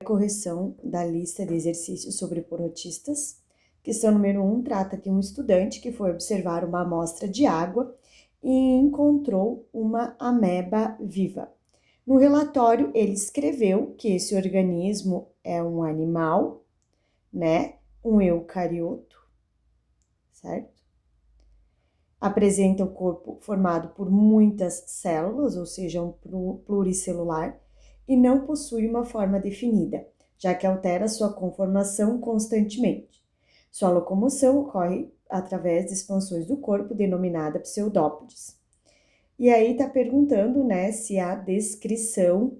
Correção da lista de exercícios sobre porotistas. Questão número 1 trata de um estudante que foi observar uma amostra de água e encontrou uma ameba viva. No relatório, ele escreveu que esse organismo é um animal, né? Um eucarioto, certo? Apresenta o corpo formado por muitas células, ou seja, um pluricelular, e não possui uma forma definida, já que altera sua conformação constantemente. Sua locomoção ocorre através de expansões do corpo, denominada pseudópodes. E aí está perguntando, né, se a descrição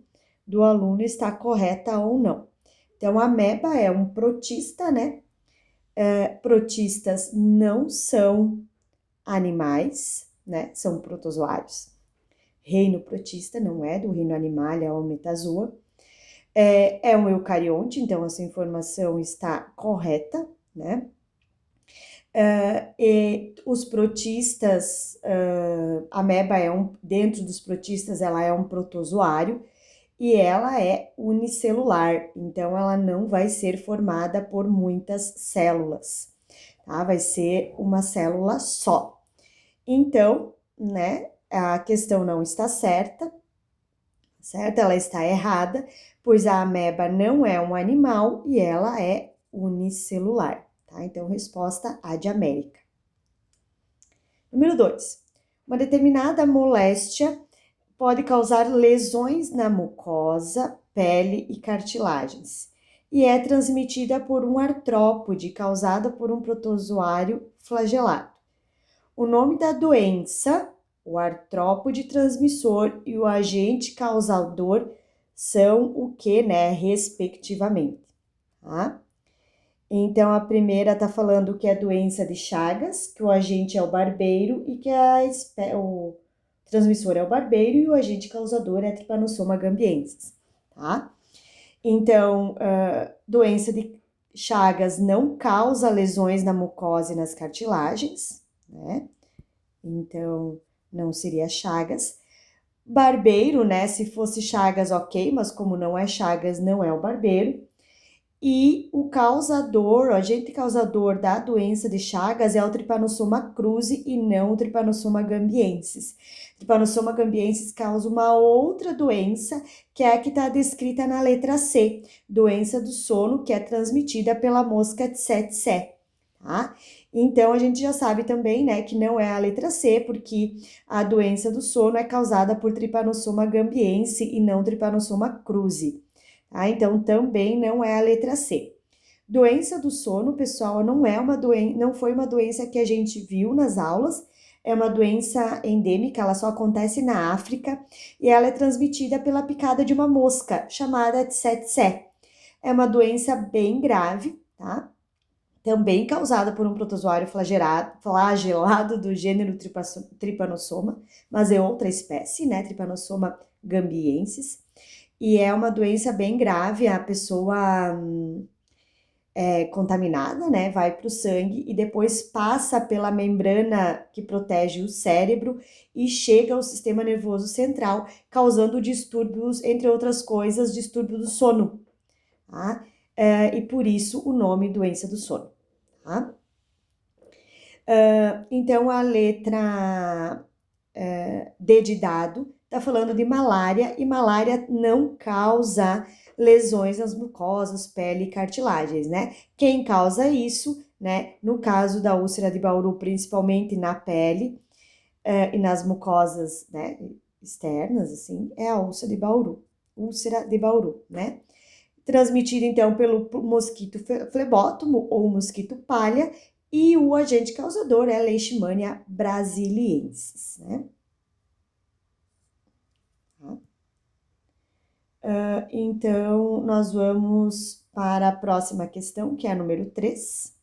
do aluno está correta ou não. Então, a ameba é um protista, né? Protistas não são animais, né? São protozoários. Reino protista, não é do reino animalia ou metazoa. É um eucarionte, então essa informação está correta, né? E os protistas, a ameba dentro dos protistas, ela é um protozoário e ela é unicelular, então ela não vai ser formada por muitas células, tá? Vai ser uma célula só. Então, né, a questão não está certa, certo? Ela está errada, pois a ameba não é um animal e ela é unicelular, tá? Então, resposta A de América. Número 2. Uma determinada moléstia pode causar lesões na mucosa, pele e cartilagens e é transmitida por um artrópode causada por um protozoário flagelado. O nome da doença, o artrópode transmissor e o agente causador são o que, né, respectivamente, tá? Então, a primeira está falando que é doença de Chagas, que o agente é o barbeiro e que o transmissor é o barbeiro e o agente causador é a Trypanosoma gambiensis, tá? Então, doença de Chagas não causa lesões na mucosa e nas cartilagens, né? Então, não seria Chagas. Barbeiro, né? Se fosse Chagas, ok, mas como não é Chagas, não é o barbeiro. E o causador, o agente causador da doença de Chagas é o Trypanosoma cruzi e não o Trypanosoma gambiensis. Trypanosoma gambiensis causa uma outra doença, que é a que está descrita na letra C, doença do sono, que é transmitida pela mosca tsetse, tá? Então, a gente já sabe também, né, que não é a letra C, porque a doença do sono é causada por Trypanosoma gambiensis e não Trypanosoma cruzi. Tá? Então, também não é a letra C. Doença do sono, pessoal, não foi uma doença que a gente viu nas aulas, é uma doença endêmica, ela só acontece na África e ela é transmitida pela picada de uma mosca chamada tsetse. É uma doença bem grave, tá? Também causada por um protozoário flagelado do gênero Trypanosoma, mas é outra espécie, né? Trypanosoma gambiensis. E é uma doença bem grave, a pessoa é contaminada, né? Vai para o sangue e depois passa pela membrana que protege o cérebro e chega ao sistema nervoso central, causando distúrbios, entre outras coisas, distúrbio do sono, tá? E por isso o nome doença do sono, tá? Então, a letra D de dado está falando de malária e malária não causa lesões nas mucosas, pele e cartilagens, né? Quem causa isso, né? No caso da úlcera de Bauru, principalmente na pele e nas mucosas, né? Externas, assim, é a úlcera de Bauru, né? Transmitida, então, pelo mosquito flebótomo ou mosquito palha, e o agente causador é a Leishmania brasiliensis, né? Então, nós vamos para a próxima questão, que é a número 3.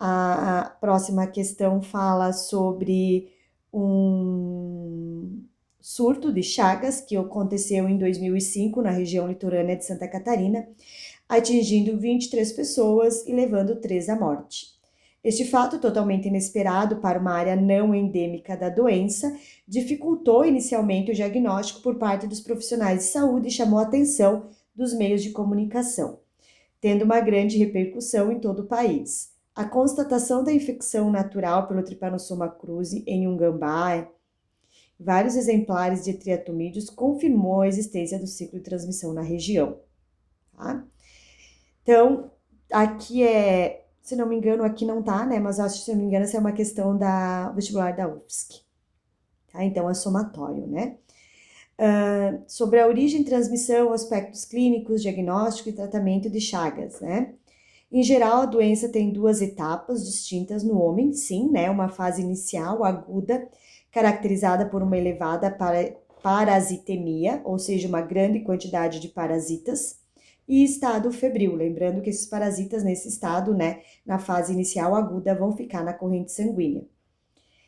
A próxima questão fala sobre um surto de Chagas que aconteceu em 2005 na região litorânea de Santa Catarina, atingindo 23 pessoas e levando 3 à morte. Este fato, totalmente inesperado para uma área não endêmica da doença, dificultou inicialmente o diagnóstico por parte dos profissionais de saúde e chamou a atenção dos meios de comunicação, tendo uma grande repercussão em todo o país. A constatação da infecção natural pelo Trypanosoma cruzi em um gambá, vários exemplares de triatomídeos, confirmou a existência do ciclo de transmissão na região. Tá? Então, aqui se não me engano, aqui não tá, né? Mas acho que, se não me engano, essa é uma questão da vestibular da UFSC. Tá? Então, é somatório, né? Sobre a origem, transmissão, aspectos clínicos, diagnóstico e tratamento de Chagas, né? Em geral, a doença tem duas etapas distintas no homem, sim, né? Uma fase inicial, aguda, caracterizada por uma elevada parasitemia, ou seja, uma grande quantidade de parasitas, e estado febril, lembrando que esses parasitas nesse estado, né, na fase inicial aguda, vão ficar na corrente sanguínea.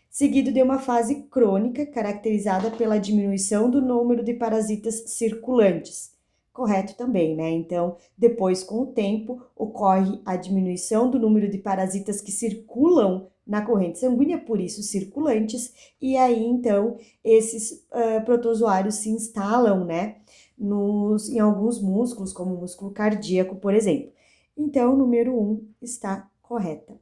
Seguido de uma fase crônica, caracterizada pela diminuição do número de parasitas circulantes. Correto também, né? Então, depois, com o tempo, ocorre a diminuição do número de parasitas que circulam na corrente sanguínea, por isso circulantes, e aí, então, esses protozoários se instalam, né, em alguns músculos, como o músculo cardíaco, por exemplo. Então, o número 1 está correta.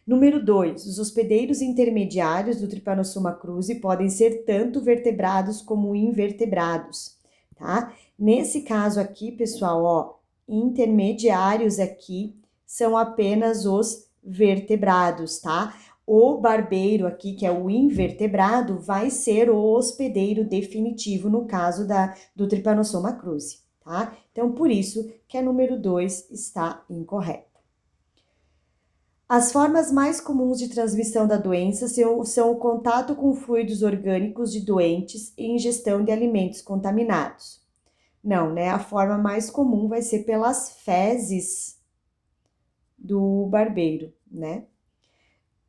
Número 2, os hospedeiros intermediários do Trypanosoma cruzi podem ser tanto vertebrados como invertebrados, tá? Nesse caso aqui, pessoal, ó, intermediários aqui são apenas os vertebrados, tá? O barbeiro aqui, que é o invertebrado, vai ser o hospedeiro definitivo no caso do Trypanosoma cruzi, tá? Então, por isso que a número 2 está incorreta. As formas mais comuns de transmissão da doença são o contato com fluidos orgânicos de doentes e ingestão de alimentos contaminados. Não, né? A forma mais comum vai ser pelas fezes do barbeiro, né?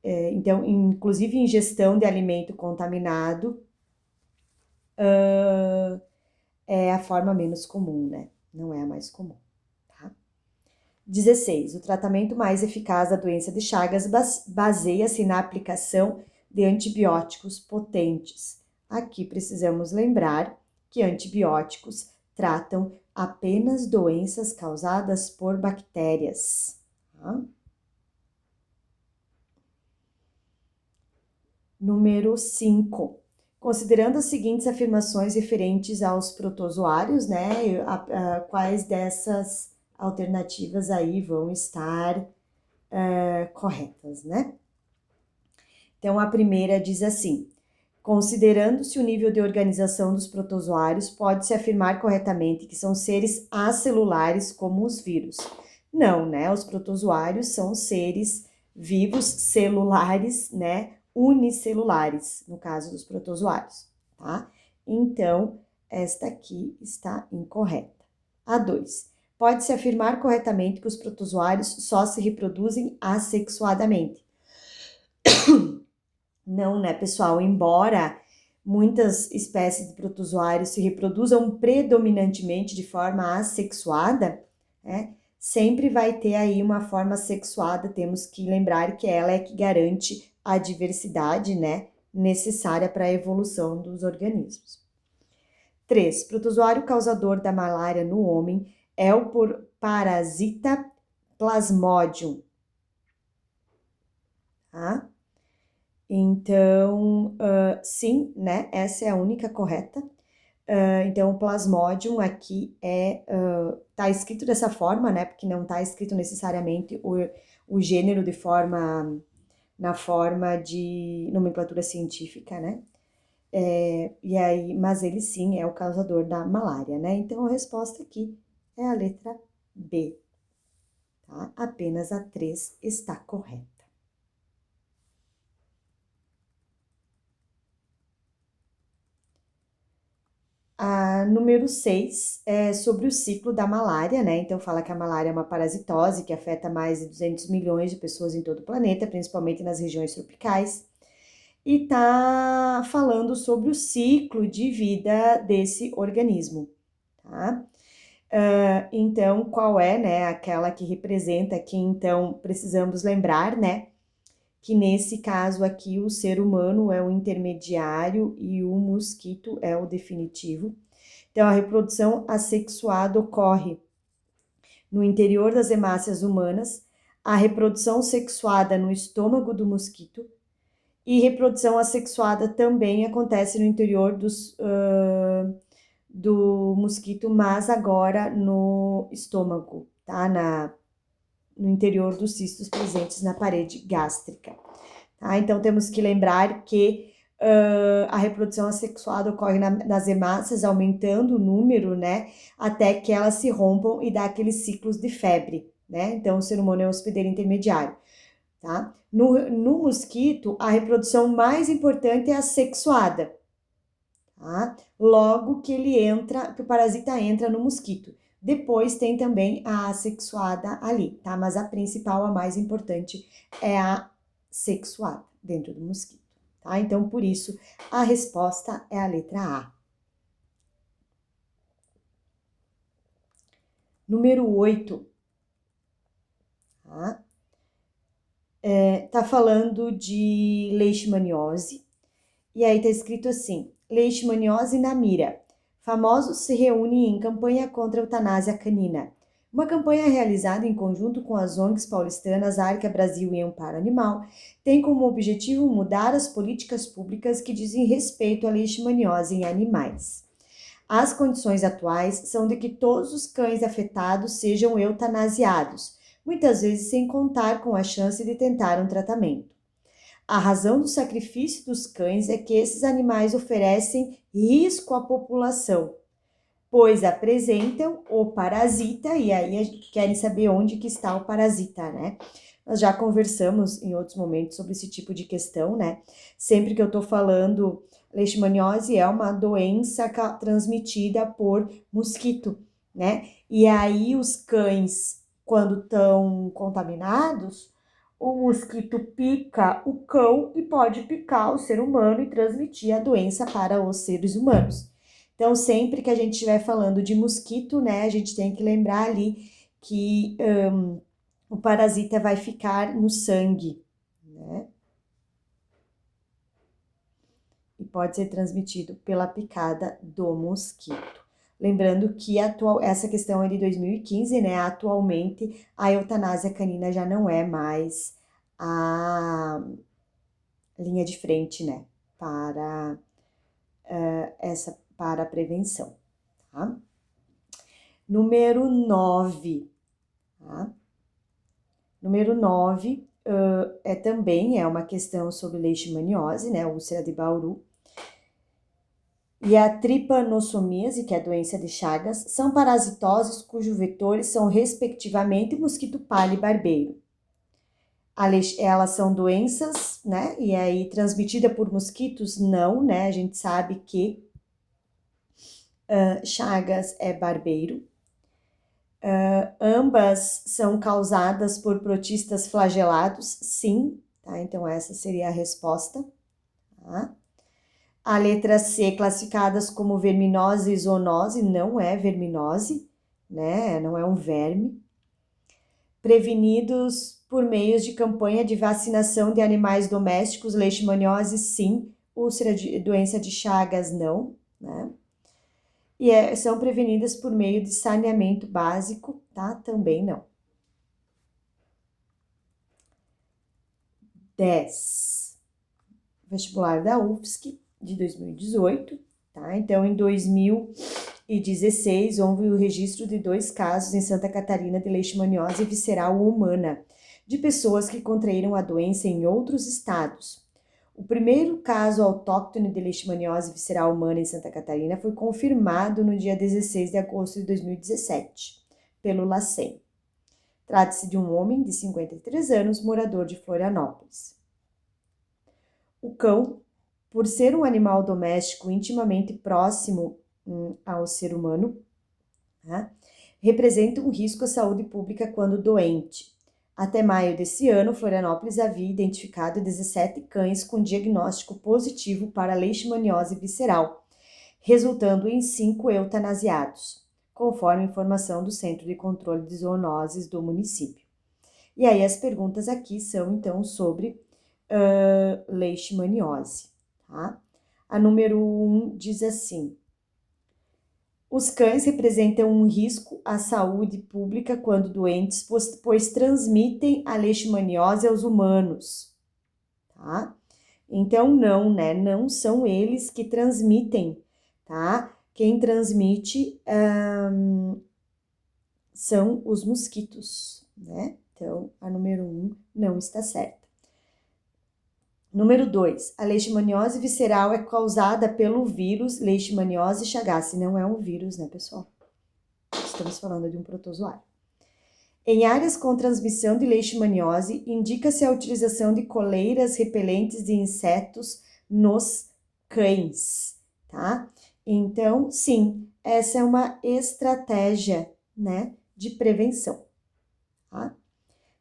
Então, inclusive ingestão de alimento contaminado é a forma menos comum, né? Não é a mais comum. 16. O tratamento mais eficaz da doença de Chagas baseia-se na aplicação de antibióticos potentes. Aqui precisamos lembrar que antibióticos tratam apenas doenças causadas por bactérias. Tá? Número 5. Considerando as seguintes afirmações referentes aos protozoários, né? Quais dessas alternativas aí vão estar corretas, né? Então, a primeira diz assim: considerando-se o nível de organização dos protozoários, pode-se afirmar corretamente que são seres acelulares como os vírus. Não, né? Os protozoários são seres vivos celulares, né? Unicelulares, no caso dos protozoários, tá? Então, esta aqui está incorreta. A 2. Pode-se afirmar corretamente que os protozoários só se reproduzem assexuadamente. Não, né, pessoal? Embora muitas espécies de protozoários se reproduzam predominantemente de forma assexuada, né, sempre vai ter aí uma forma sexuada, temos que lembrar que ela é que garante a diversidade, né, necessária para a evolução dos organismos. 3. Protozoário causador da malária no homem é o parasita Plasmodium, tá? Então, sim, né? Essa é a única correta. Então, o Plasmodium aqui tá escrito dessa forma, né? Porque não tá escrito necessariamente o gênero na forma de nomenclatura científica, né? Mas ele sim é o causador da malária, né? Então, a resposta aqui é a letra B, tá? Apenas a 3 está correta. A número 6 é sobre o ciclo da malária, né? Então, fala que a malária é uma parasitose que afeta mais de 200 milhões de pessoas em todo o planeta, principalmente nas regiões tropicais. E tá falando sobre o ciclo de vida desse organismo, tá? Então, qual é, né, aquela que representa aqui, então, precisamos lembrar, né, que nesse caso aqui o ser humano é o intermediário e o mosquito é o definitivo. Então, a reprodução assexuada ocorre no interior das hemácias humanas, a reprodução sexuada no estômago do mosquito e reprodução assexuada também acontece no interior do mosquito, mas agora no estômago, tá? No interior dos cistos presentes na parede gástrica. Tá? Então, temos que lembrar que a reprodução assexuada ocorre nas hemácias, aumentando o número, né? Até que elas se rompam e dá aqueles ciclos de febre, né? Então, o ser humano é um hospedeiro intermediário, tá? No mosquito, a reprodução mais importante é a sexuada, tá? Logo que que o parasita entra no mosquito. Depois tem também a assexuada ali, tá? Mas a principal, a mais importante, é a sexuada dentro do mosquito, tá? Então, por isso, a resposta é a letra A. Número 8, tá? Tá falando de leishmaniose, e aí tá escrito assim, leishmaniose na mira. Famosos se reúnem em campanha contra a eutanásia canina. Uma campanha realizada em conjunto com as ONGs paulistanas Arca Brasil e Amparo Animal tem como objetivo mudar as políticas públicas que dizem respeito à leishmaniose em animais. As condições atuais são de que todos os cães afetados sejam eutanasiados, muitas vezes sem contar com a chance de tentar um tratamento. A razão do sacrifício dos cães é que esses animais oferecem risco à população, pois apresentam o parasita, e aí querem saber onde que está o parasita, né? Nós já conversamos em outros momentos sobre esse tipo de questão, né? Sempre que eu tô falando, leishmaniose é uma doença transmitida por mosquito, né? E aí os cães, quando estão contaminados, o mosquito pica o cão e pode picar o ser humano e transmitir a doença para os seres humanos. Então, sempre que a gente estiver falando de mosquito, né, a gente tem que lembrar ali que o parasita vai ficar no sangue, né? E pode ser transmitido pela picada do mosquito. Lembrando que essa questão é de 2015, né? Atualmente, a eutanásia canina já não é mais a linha de frente, né? Para a prevenção, tá? Número 9, tá? Número 9 também é uma questão sobre leishmaniose, né? Úlcera de Bauru. E a trypanosomíase, que é a doença de Chagas, são parasitoses cujos vetores são respectivamente mosquito palha e barbeiro. Elas são doenças, né? E aí transmitida por mosquitos? Não, né? A gente sabe que Chagas é barbeiro. Ambas são causadas por protistas flagelados? Sim, tá? Então essa seria a resposta, tá? A letra C, classificadas como verminose e zoonose, não é verminose, né? Não é um verme. Prevenidos por meios de campanha de vacinação de animais domésticos, leishmaniose, sim. Doença de Chagas, não, né? E são prevenidas por meio de saneamento básico, tá? Também não. 10. Vestibular da UFSC de 2018, tá? Então, em 2016, houve o registro de 2 casos em Santa Catarina de leishmaniose visceral humana, de pessoas que contraíram a doença em outros estados. O primeiro caso autóctone de leishmaniose visceral humana em Santa Catarina foi confirmado no dia 16 de agosto de 2017, pelo LACEN. Trata-se de um homem de 53 anos, morador de Florianópolis. O cão, por ser um animal doméstico intimamente próximo ao ser humano, tá? Representa um risco à saúde pública quando doente. Até maio desse ano, Florianópolis havia identificado 17 cães com diagnóstico positivo para leishmaniose visceral, resultando em 5 eutanasiados, conforme informação do Centro de Controle de Zoonoses do município. E aí as perguntas aqui são, então, sobre leishmaniose, tá? A número 1 diz assim: Os cães representam um risco à saúde pública quando doentes, pois transmitem a leishmaniose aos humanos, tá? Então, não, né? Não são eles que transmitem, tá? Quem transmite são os mosquitos, né? Então, a número 1 não está certa. Número 2, a leishmaniose visceral é causada pelo vírus Leishmaniose chagas. Não é um vírus, né, pessoal? Estamos falando de um protozoário. Em áreas com transmissão de leishmaniose, indica-se a utilização de coleiras repelentes de insetos nos cães, tá? Então, sim, essa é uma estratégia, né, de prevenção, tá?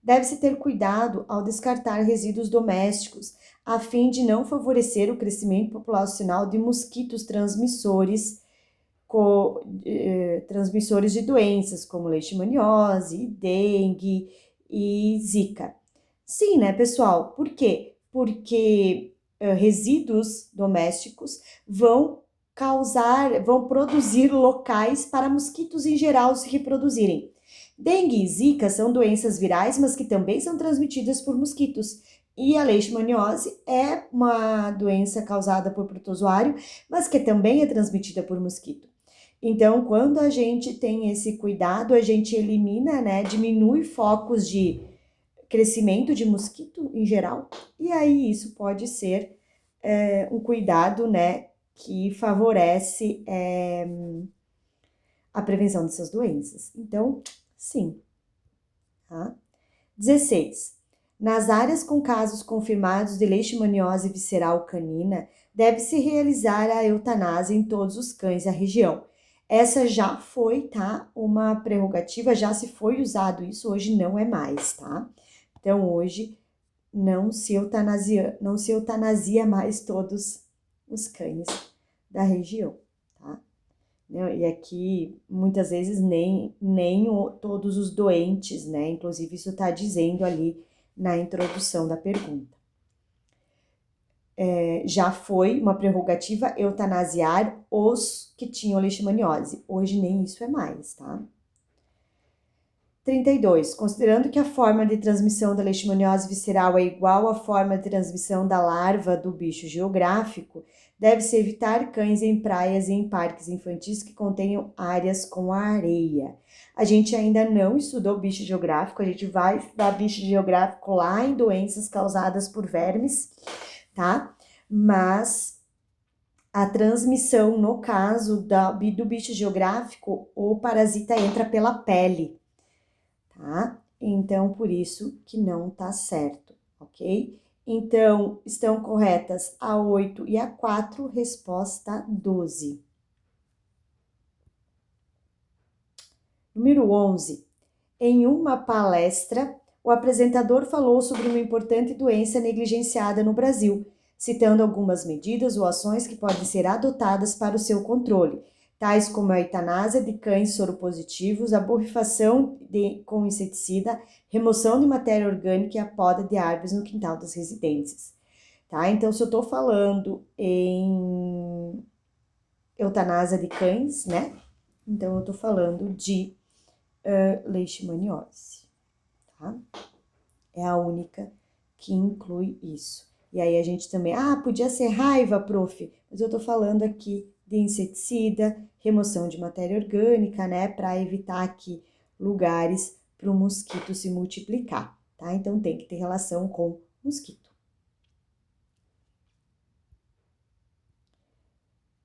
Deve-se ter cuidado ao descartar resíduos domésticos, a fim de não favorecer o crescimento populacional de mosquitos transmissores de doenças como leishmaniose, dengue e zika. Sim, né, pessoal? Por quê? Porque resíduos domésticos vão produzir locais para mosquitos em geral se reproduzirem. Dengue e zika são doenças virais, mas que também são transmitidas por mosquitos. E a leishmaniose é uma doença causada por protozoário, mas que também é transmitida por mosquito. Então, quando a gente tem esse cuidado, a gente elimina, né, diminui focos de crescimento de mosquito em geral, e aí isso pode ser um cuidado, né, que favorece a prevenção dessas doenças. Então, sim. Tá? 16. Nas áreas com casos confirmados de leishmaniose visceral canina, deve-se realizar a eutanásia em todos os cães da região. Essa já foi, tá? Uma prerrogativa, já se foi usado isso, hoje não é mais, tá? Então, hoje não se eutanasia mais todos os cães da região, tá? E aqui, muitas vezes, nem todos os doentes, né? Inclusive, isso está dizendo ali na introdução da pergunta. Já foi uma prerrogativa eutanasiar os que tinham leishmaniose. Hoje nem isso é mais, tá? 32. Considerando que a forma de transmissão da leishmaniose visceral é igual à forma de transmissão da larva do bicho geográfico, deve-se evitar cães em praias e em parques infantis que contenham áreas com areia. A gente ainda não estudou bicho geográfico, a gente vai estudar bicho geográfico lá em doenças causadas por vermes, tá? Mas a transmissão, no caso do bicho geográfico, o parasita entra pela pele, tá? Então, por isso que não tá certo, ok? Então, estão corretas a 8 e a 4, resposta 12. Número 11. Em uma palestra, o apresentador falou sobre uma importante doença negligenciada no Brasil, citando algumas medidas ou ações que podem ser adotadas para o seu controle, tais como a eutanásia de cães soropositivos, a borrifação com inseticida, remoção de matéria orgânica e a poda de árvores no quintal das residências. Tá? Então, se eu estou falando em eutanásia de cães, né? Então, eu estou falando de leishmaniose, tá? É a única que inclui isso. E aí a gente também, podia ser raiva, prof, mas eu tô falando aqui de inseticida, remoção de matéria orgânica, né, para evitar aqui lugares para o mosquito se multiplicar, tá? Então tem que ter relação com mosquito.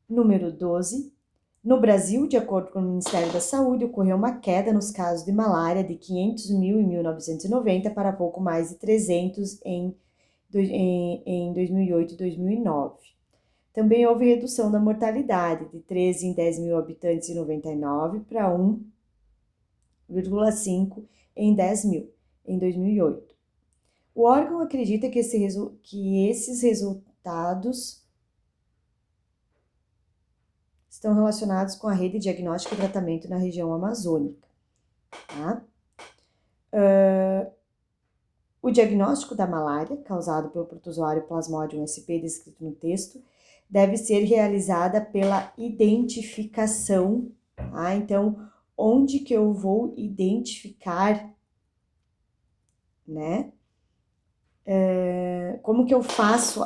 Número 12. No Brasil, de acordo com o Ministério da Saúde, ocorreu uma queda nos casos de malária de 500 mil em 1990 para pouco mais de 300 em 2008 e 2009. Também houve redução da mortalidade, de 13 em 10 mil habitantes em 99 para 1,5 em 10 mil em 2008. O órgão acredita que esses resultados estão relacionados com a rede de diagnóstico e tratamento na região amazônica. Tá? O diagnóstico da malária, causado pelo protozoário Plasmodium sp, descrito no texto, deve ser realizada pela identificação tá? Então, onde que eu vou identificar, né? Como que eu faço?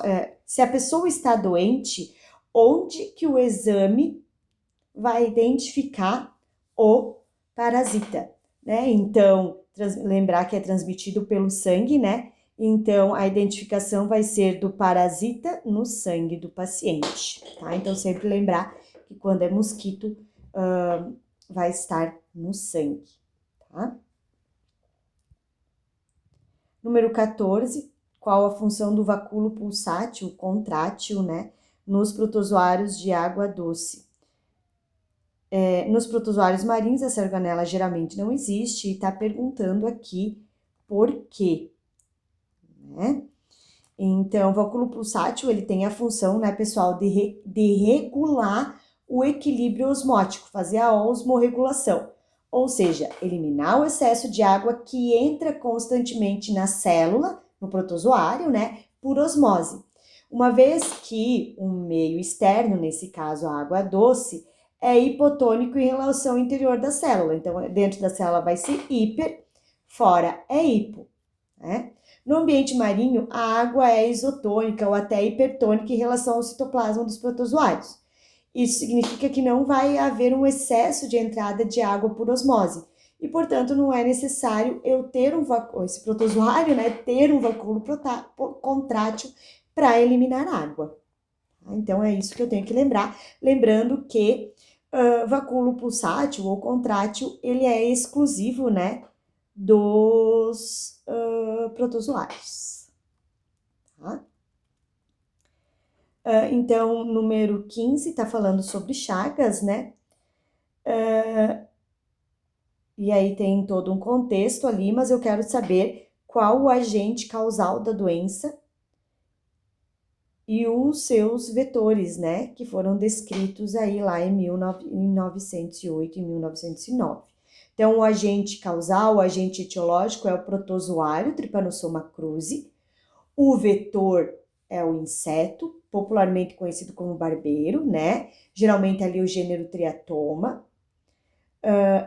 Se a pessoa está doente, onde que o exame vai identificar o parasita, né? Então, lembrar que é transmitido pelo sangue, né? Então, a identificação vai ser do parasita no sangue do paciente, tá? Então, sempre lembrar que quando é mosquito, vai estar no sangue, tá? Número 14, qual a função do vacúolo pulsátil, contrátil, né? Nos protozoários de água doce. Nos protozoários marinhos, a Salmonella geralmente não existe e está perguntando aqui por quê, né? Então, o vacúolo pulsátil, ele tem a função, né, pessoal, de regular o equilíbrio osmótico, fazer a osmorregulação, ou seja, eliminar o excesso de água que entra constantemente na célula, no protozoário, né, por osmose. Uma vez que o meio externo, nesse caso a água doce, é hipotônico em relação ao interior da célula. Então, dentro da célula vai ser hiper, fora é hipo, né? No ambiente marinho, a água é isotônica ou até hipertônica em relação ao citoplasma dos protozoários. Isso significa que não vai haver um excesso de entrada de água por osmose. E, portanto, não é necessário eu ter esse protozoário, né, ter um vacúolo contrátil para eliminar água. Então, é isso que eu tenho que lembrar. Lembrando que vacúolo pulsátil ou contrátil, ele é exclusivo, né, dos protozoários. Tá? Então, número 15 está falando sobre chagas, né? E aí tem todo um contexto ali, mas eu quero saber qual o agente causal da doença e os seus vetores, né? Que foram descritos aí lá em 1908 e 1909. Então, o agente causal, o agente etiológico é o protozoário Trypanosoma cruzi. O vetor é o inseto, popularmente conhecido como barbeiro, né? Geralmente ali o gênero Triatoma.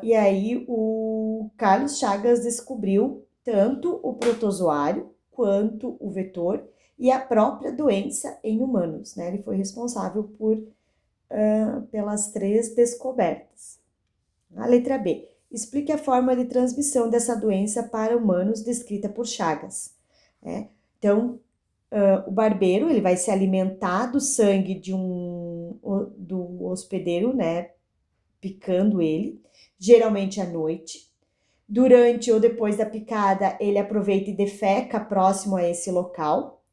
E aí o Carlos Chagas descobriu tanto o protozoário quanto o vetor e a própria doença em humanos, né? Ele foi responsável pelas 3 descobertas. A letra B. Explique a forma de transmissão dessa doença para humanos descrita por Chagas. Então, o barbeiro, ele vai se alimentar do sangue do hospedeiro, né, picando ele, geralmente à noite. Durante ou depois da picada, ele aproveita e defeca próximo a esse local.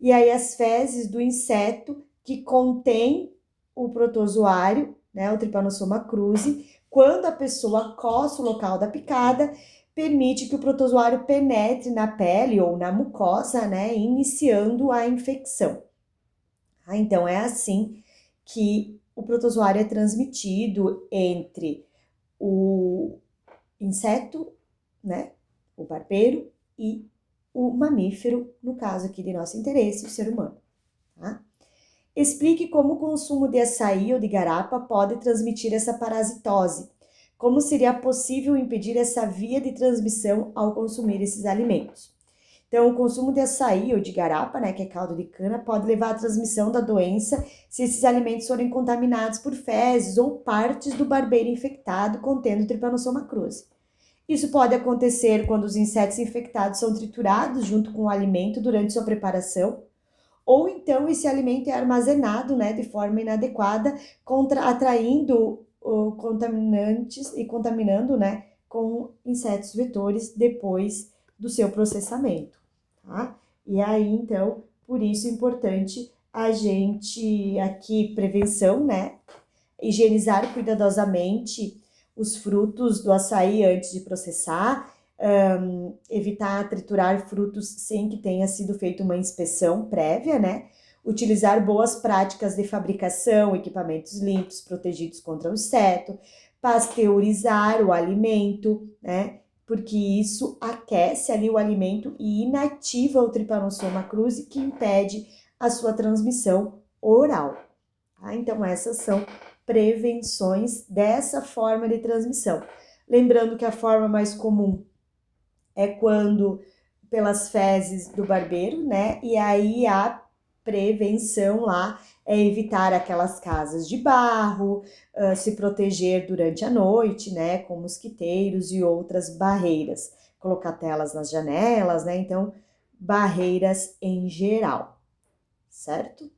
E aí as fezes do inseto que contém o protozoário, né, o Trypanosoma cruzi, quando a pessoa coça o local da picada, permite que o protozoário penetre na pele ou na mucosa, né, iniciando a infecção. Então, é assim que o protozoário é transmitido entre o inseto, né, o barbeiro e o mamífero, no caso aqui de nosso interesse, o ser humano. Tá? Explique como o consumo de açaí ou de garapa pode transmitir essa parasitose. Como seria possível impedir essa via de transmissão ao consumir esses alimentos? Então, o consumo de açaí ou de garapa, né, que é caldo de cana, pode levar à transmissão da doença se esses alimentos forem contaminados por fezes ou partes do barbeiro infectado contendo Trypanosoma cruzi. Isso pode acontecer quando os insetos infectados são triturados junto com o alimento durante sua preparação, ou então esse alimento é armazenado, né, de forma inadequada, atraindo contaminantes e contaminando, né, com insetos vetores depois do seu processamento, tá? E aí, então, por isso é importante a gente aqui, prevenção, né, higienizar cuidadosamente os frutos do açaí antes de processar, evitar triturar frutos sem que tenha sido feita uma inspeção prévia, né? Utilizar boas práticas de fabricação, equipamentos limpos, protegidos contra o inseto, pasteurizar o alimento, né? Porque isso aquece ali o alimento e inativa o Trypanosoma cruzi, que impede a sua transmissão oral. Tá? Então, essas são prevenções dessa forma de transmissão. Lembrando que a forma mais comum é quando pelas fezes do barbeiro, né? E aí a prevenção lá é evitar aquelas casas de barro, se proteger durante a noite, né? Com mosquiteiros e outras barreiras. Colocar telas nas janelas, né? Então, barreiras em geral, certo?